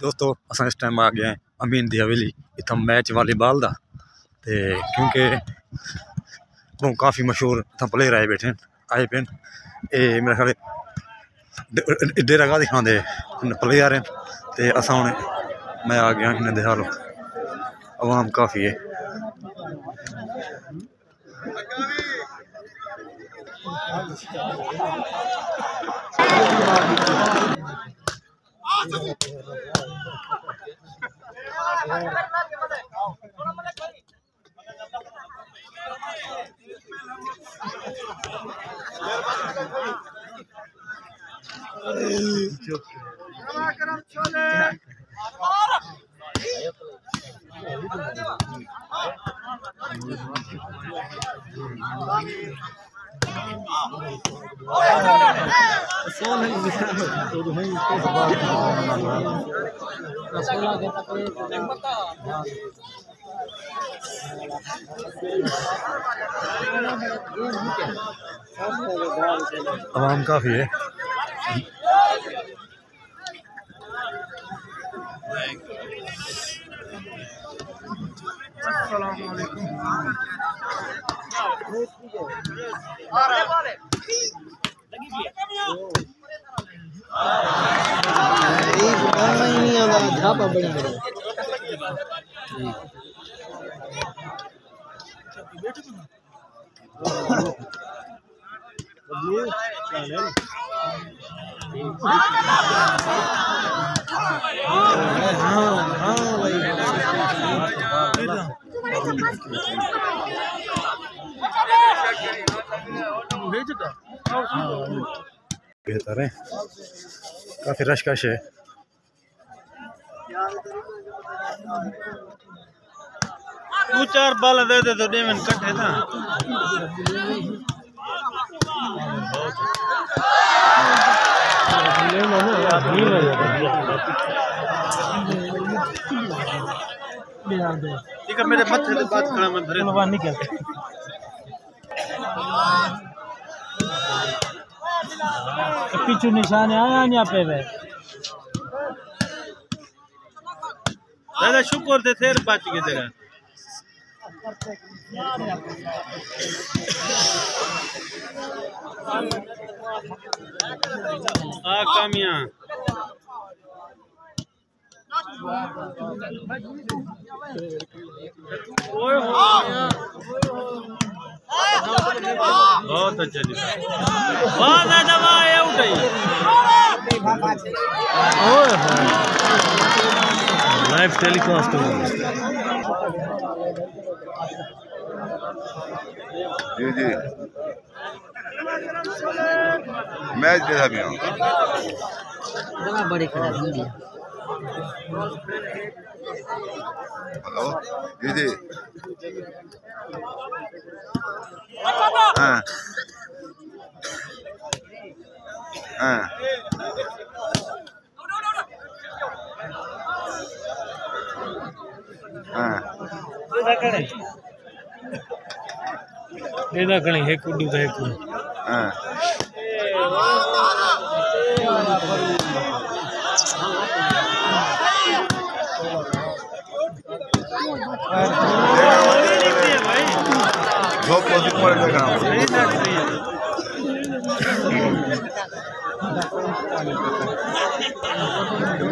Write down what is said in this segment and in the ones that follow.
दोस्तों असां इस टाइम आ गए हैं अमीन दी हवेली इतना मैच वॉलीबॉल का क्योंकि वो काफ़ी मशहूर इतना प्लेयर आए बैठे आए पे मेरा ख्याल डेरा गाह दिखाते प्लेयर हैं तो असा हूँ मैं आ गया इन्हें हाल आवाम काफ़ी है। आवाम काफ़ी है। बेहतर है काफी रश है। तू चार बाल दे दे तो डेमन कट्ठे था ठीक है मेरे मत्थे से बात खड़ा मैं धरे नहीं करते पीछू निशान आया यहाँ पे दादा शुक्र थे फिर बच गए तेरा आ कामियां बहुत अच्छा जी बहुत ज्यादा वाह उठाई लाइव टेलीकास्ट जी जी मैच देखा भी हूँ बड़ी खड़ा हेलो जी जी हाँ हाँ हाँ ये कणी है कुड्डू तो है हाँ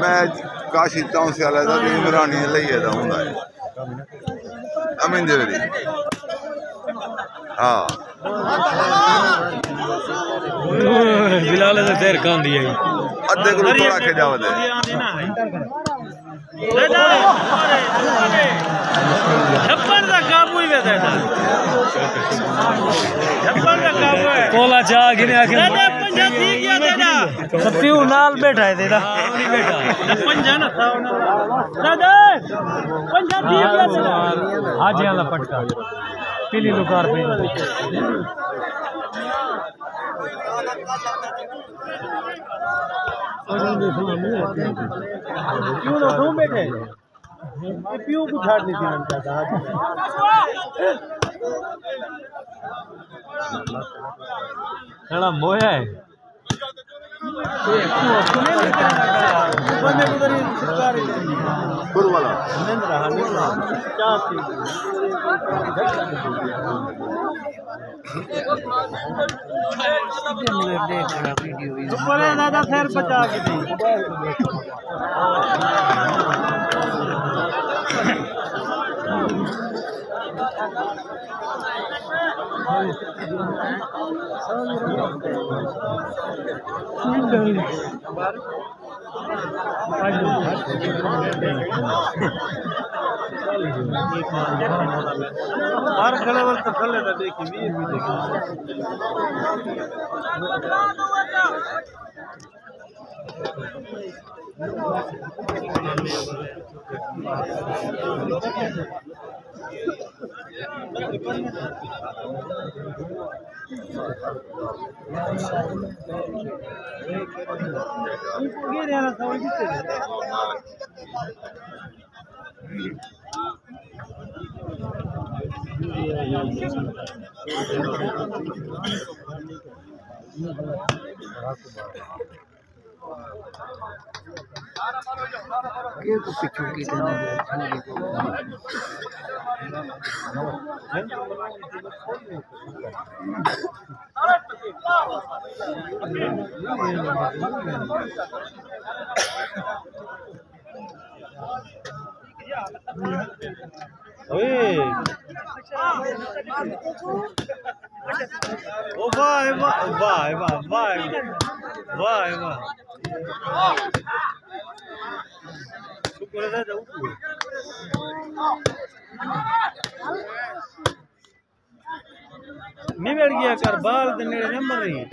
मैच काशी टाउन से आला था इमरानी लइए दा हुंदा है अमीन दे वेरी हां बिलाल ने देर कान दिया अद्धे को थोड़ा के जाव दे छप्पन का काबू ही वैसा था छप्पन का काबू है कोला चाह गिने आके दादा पंजा ठीक गया दादा सत्यू नाल बैठा है दादा नहीं बैठा पंजा ना था दादा पंजा ठीक गया दादा हाजी वाला पटका पीली लुकार पे क्यों ना दो बैठे पीयू को छाड़ दी थी मन चाहता खड़ा मोया है खुद वाला दादा फिर बचा के हर खलेवर तो खले था देखी भी देखी ओ वाह वाह वाह वाह वाह वाह वाह शुक्र है जाऊ नहीं बैठ गया कर बाल ते नेड़े नंबर नहीं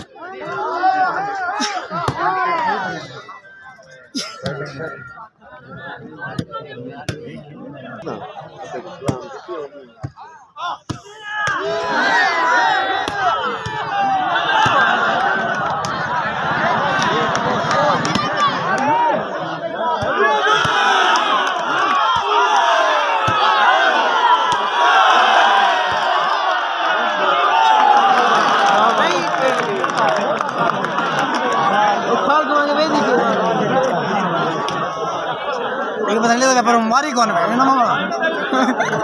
पर मारी कौन है ना मामा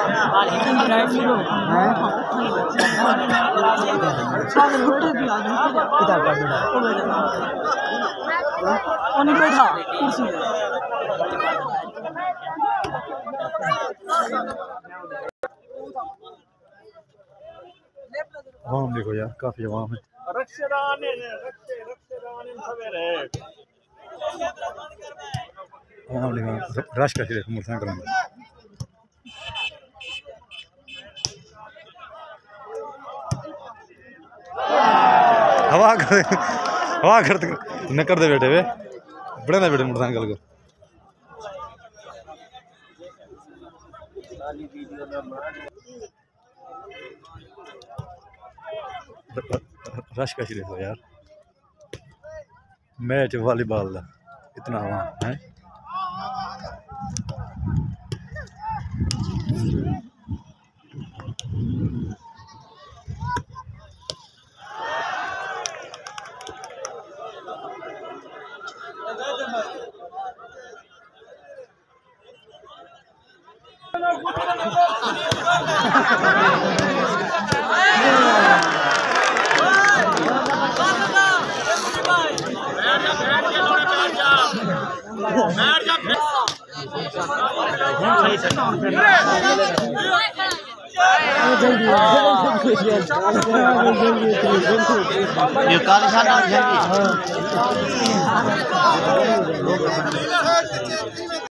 किधर का बेटा कौन बैठा कुर्सी आवाम देखो यार, काफी आवाम है। रश का देखो मोटरसाइकिल में हवा कर न कर दे बेटे वे बड़े ना बेटे मोटरसाइकिल को रश का देखो यार, मैच वॉलीबॉल का इतना हवा है। ये काली खाना